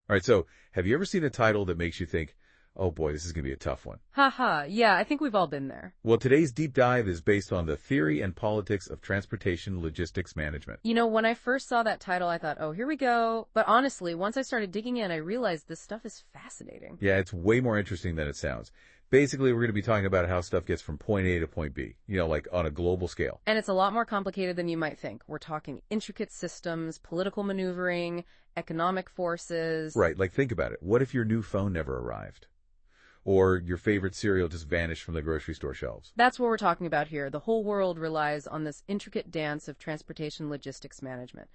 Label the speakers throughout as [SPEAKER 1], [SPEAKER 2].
[SPEAKER 1] All right, so have you ever seen a title that makes you think, oh boy, this is going to be a tough one?
[SPEAKER 2] Haha, yeah, I think we've all been there.
[SPEAKER 1] Well, today's deep dive is based on the theory and politics of transportation logistics management.
[SPEAKER 2] When I first saw that title, I thought, oh, here we go. But honestly, once I started digging in, I realized this stuff is fascinating.
[SPEAKER 1] Yeah, it's way more interesting than it sounds. Basically, we're going to be talking about how stuff gets from point A to point B, like on a global scale.
[SPEAKER 2] And it's a lot more complicated than you might think. We're talking intricate systems, political maneuvering, economic forces.
[SPEAKER 1] Right, like think about it. What if your new phone never arrived? Or your favorite cereal just vanished from the grocery store shelves?
[SPEAKER 2] That's what we're talking about here. The whole world relies on this intricate dance of transportation logistics management.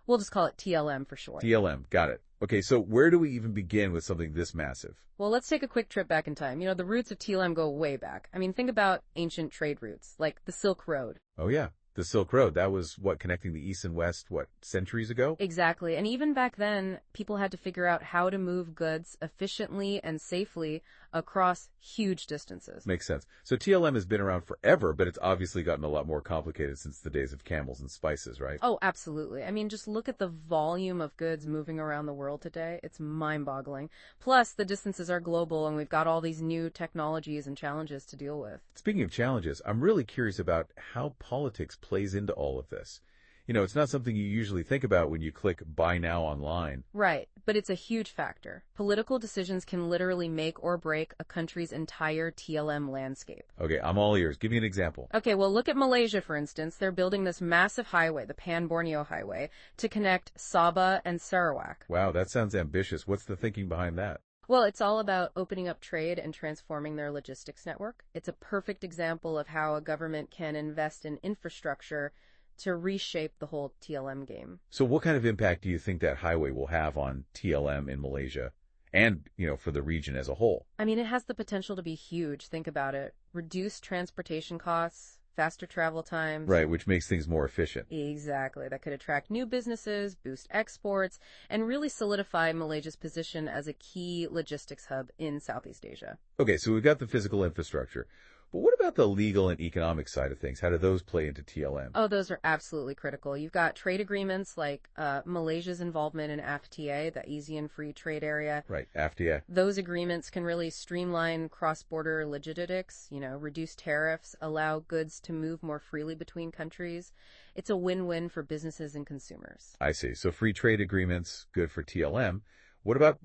[SPEAKER 2] We'll just call it TLM for short.
[SPEAKER 1] TLM, got it. Okay, so where do we even begin with something this massive?
[SPEAKER 2] Well, let's take a quick trip back in time. The roots of TLM go way back. I mean, think about ancient trade routes, like the Silk Road.
[SPEAKER 1] Oh yeah, the Silk Road. That was, connecting the East and West, centuries ago?
[SPEAKER 2] Exactly. And even back then, people had to figure out how to move goods efficiently and safely across huge distances.
[SPEAKER 1] Makes sense. So TLM has been around forever, but it's obviously gotten a lot more complicated since the days of camels and spices, right?
[SPEAKER 2] Oh, absolutely. I mean, just look at the volume of goods moving around the world today. It's mind-boggling. Plus, the distances are global, and we've got all these new technologies and challenges to deal with.
[SPEAKER 1] Speaking of challenges, I'm really curious about how politics plays into all of this. It's not something you usually think about when you click buy now online.
[SPEAKER 2] Right, but it's a huge factor. Political decisions can literally make or break a country's entire TLM landscape.
[SPEAKER 1] Okay, I'm all ears. Give me an example.
[SPEAKER 2] Okay, well, look at Malaysia, for instance. They're building this massive highway, the Pan-Borneo Highway, to connect Sabah and Sarawak.
[SPEAKER 1] Wow, that sounds ambitious. What's the thinking behind that?
[SPEAKER 2] Well, it's all about opening up trade and transforming their logistics network. It's a perfect example of how a government can invest in infrastructure to reshape the whole TLM game.
[SPEAKER 1] So what kind of impact do you think that highway will have on TLM in Malaysia and, for the region as a whole?
[SPEAKER 2] I mean, it has the potential to be huge. Think about it. Reduced transportation costs, faster travel times.
[SPEAKER 1] Right, which makes things more efficient.
[SPEAKER 2] Exactly. That could attract new businesses, boost exports, and really solidify Malaysia's position as a key logistics hub in Southeast Asia.
[SPEAKER 1] Okay, so we've got the physical infrastructure. But what about the legal and economic side of things? How do those play into TLM?
[SPEAKER 2] Oh, those are absolutely critical. You've got trade agreements like Malaysia's involvement in AFTA, the ASEAN Free Trade Area.
[SPEAKER 1] Right, AFTA.
[SPEAKER 2] Those agreements can really streamline cross-border logistics, reduce tariffs, allow goods to move more freely between countries. It's a win-win for businesses and consumers.
[SPEAKER 1] I see. So free trade agreements, good for TLM. What about,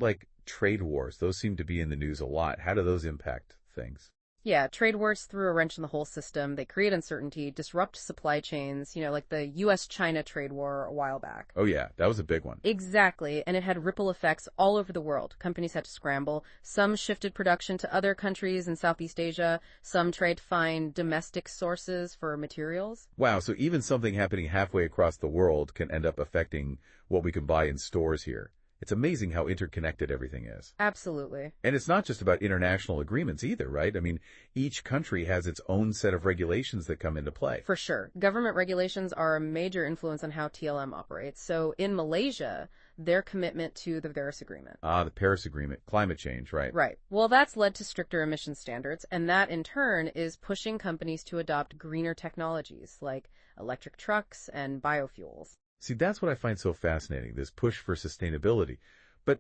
[SPEAKER 1] trade wars? Those seem to be in the news a lot. How do those impact things?
[SPEAKER 2] Yeah, trade wars threw a wrench in the whole system. They create uncertainty, disrupt supply chains, like the U.S.-China trade war a while back.
[SPEAKER 1] Oh, yeah, that was a big one.
[SPEAKER 2] Exactly, and it had ripple effects all over the world. Companies had to scramble. Some shifted production to other countries in Southeast Asia. Some tried to find domestic sources for materials.
[SPEAKER 1] Wow, so even something happening halfway across the world can end up affecting what we can buy in stores here. It's amazing how interconnected everything is.
[SPEAKER 2] Absolutely.
[SPEAKER 1] And it's not just about international agreements either, right? I mean, each country has its own set of regulations that come into play.
[SPEAKER 2] For sure. Government regulations are a major influence on how TLM operates. So in Malaysia, their commitment to the Paris Agreement.
[SPEAKER 1] Ah, the Paris Agreement, climate change, right?
[SPEAKER 2] Right. Well, that's led to stricter emission standards, and that in turn is pushing companies to adopt greener technologies like electric trucks and biofuels.
[SPEAKER 1] See, that's what I find so fascinating, this push for sustainability. But,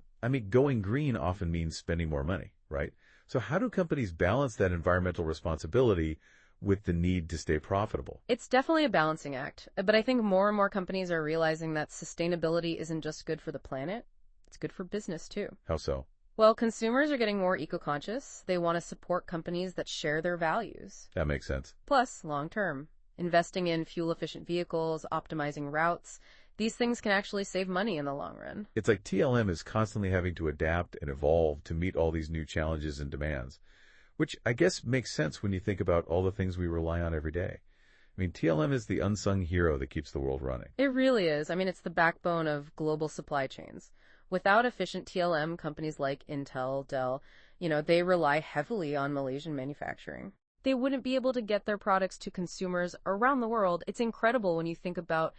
[SPEAKER 1] going green often means spending more money, right? So how do companies balance that environmental responsibility with the need to stay profitable?
[SPEAKER 2] It's definitely a balancing act, but I think more and more companies are realizing that sustainability isn't just good for the planet, it's good for business too.
[SPEAKER 1] How so?
[SPEAKER 2] Well, consumers are getting more eco-conscious. They want to support companies that share their values.
[SPEAKER 1] That makes sense.
[SPEAKER 2] Plus, long-term. Investing in fuel-efficient vehicles, optimizing routes, these things can actually save money in the long run.
[SPEAKER 1] It's like TLM is constantly having to adapt and evolve to meet all these new challenges and demands, which I guess makes sense when you think about all the things we rely on every day. TLM is the unsung hero that keeps the world running.
[SPEAKER 2] It really is. It's the backbone of global supply chains. Without efficient TLM, companies like Intel, Dell, they rely heavily on Malaysian manufacturing. They wouldn't be able to get their products to consumers around the world. It's incredible when you think about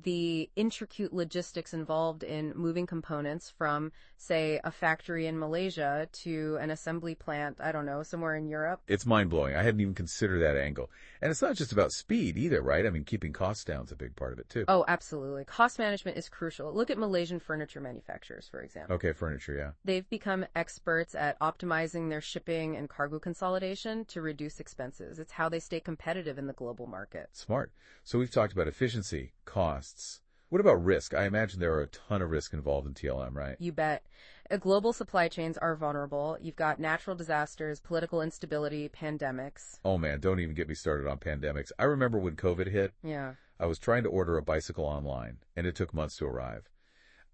[SPEAKER 2] the intricate logistics involved in moving components from, say, a factory in Malaysia to an assembly plant, I don't know, somewhere in Europe.
[SPEAKER 1] It's mind-blowing. I hadn't even considered that angle. And it's not just about speed either, right? I mean, keeping costs down is a big part of it, too.
[SPEAKER 2] Oh, absolutely. Cost management is crucial. Look at Malaysian furniture manufacturers, for example.
[SPEAKER 1] Okay, furniture, yeah.
[SPEAKER 2] They've become experts at optimizing their shipping and cargo consolidation to reduce expenses. It's how they stay competitive in the global market.
[SPEAKER 1] Smart. So we've talked about efficiency, costs. What about risk? I imagine there are a ton of risk involved in TLM, right?
[SPEAKER 2] You bet. Global supply chains are vulnerable. You've got natural disasters, political instability, pandemics.
[SPEAKER 1] Oh man, don't even get me started on pandemics. I remember when COVID hit,
[SPEAKER 2] Yeah.
[SPEAKER 1] I was trying to order a bicycle online, and it took months to arrive.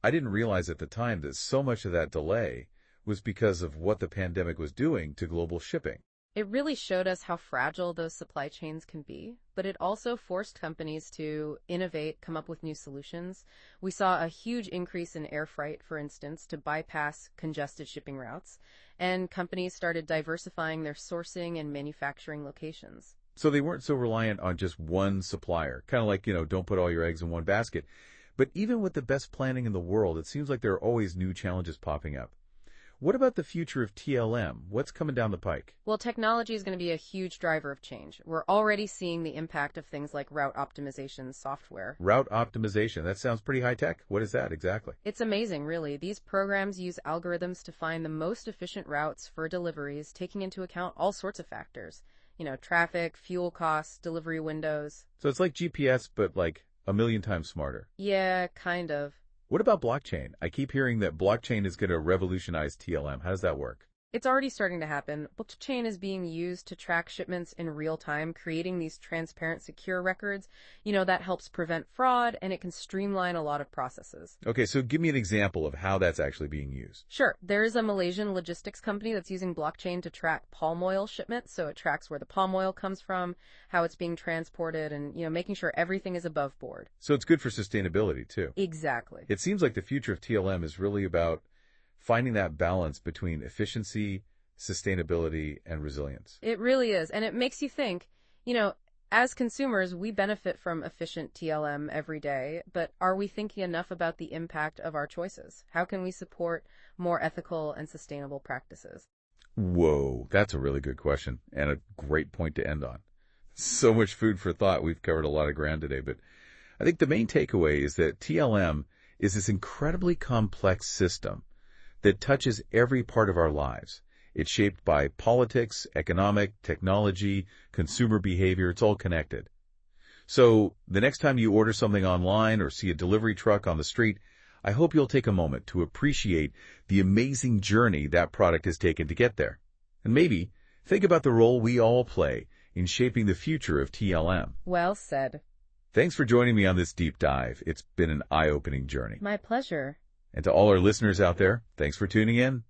[SPEAKER 1] I didn't realize at the time that so much of that delay was because of what the pandemic was doing to global shipping.
[SPEAKER 2] It really showed us how fragile those supply chains can be, but it also forced companies to innovate, come up with new solutions. We saw a huge increase in air freight, for instance, to bypass congested shipping routes, and companies started diversifying their sourcing and manufacturing locations.
[SPEAKER 1] So they weren't so reliant on just one supplier, kind of like, don't put all your eggs in one basket. But even with the best planning in the world, it seems like there are always new challenges popping up. What about the future of TLM? What's coming down the pike?
[SPEAKER 2] Well, technology is going to be a huge driver of change. We're already seeing the impact of things like route optimization software.
[SPEAKER 1] Route optimization. That sounds pretty high tech. What is that exactly?
[SPEAKER 2] It's amazing, really. These programs use algorithms to find the most efficient routes for deliveries, taking into account all sorts of factors. Traffic, fuel costs, delivery windows.
[SPEAKER 1] So it's like GPS, but like a million times smarter.
[SPEAKER 2] Yeah, kind of.
[SPEAKER 1] What about blockchain? I keep hearing that blockchain is going to revolutionize TLM. How does that work?
[SPEAKER 2] It's already starting to happen. Blockchain is being used to track shipments in real time, creating these transparent, secure records. That helps prevent fraud, and it can streamline a lot of processes.
[SPEAKER 1] Okay, so give me an example of how that's actually being used.
[SPEAKER 2] Sure. There is a Malaysian logistics company that's using blockchain to track palm oil shipments. So it tracks where the palm oil comes from, how it's being transported, and, making sure everything is above board.
[SPEAKER 1] So it's good for sustainability, too.
[SPEAKER 2] Exactly.
[SPEAKER 1] It seems like the future of TLM is really about finding that balance between efficiency, sustainability, and resilience.
[SPEAKER 2] It really is. And it makes you think, as consumers, we benefit from efficient TLM every day, but are we thinking enough about the impact of our choices? How can we support more ethical and sustainable practices?
[SPEAKER 1] Whoa, that's a really good question and a great point to end on. So much food for thought. We've covered a lot of ground today, but I think the main takeaway is that TLM is this incredibly complex system that touches every part of our lives. It's shaped by politics, economic, technology, consumer behavior. It's all connected. So the next time you order something online or see a delivery truck on the street, I hope you'll take a moment to appreciate the amazing journey that product has taken to get there. And maybe think about the role we all play in shaping the future of TLM.
[SPEAKER 2] Well said.
[SPEAKER 1] Thanks for joining me on this deep dive. It's been an eye-opening journey.
[SPEAKER 2] My pleasure.
[SPEAKER 1] And to all our listeners out there, thanks for tuning in.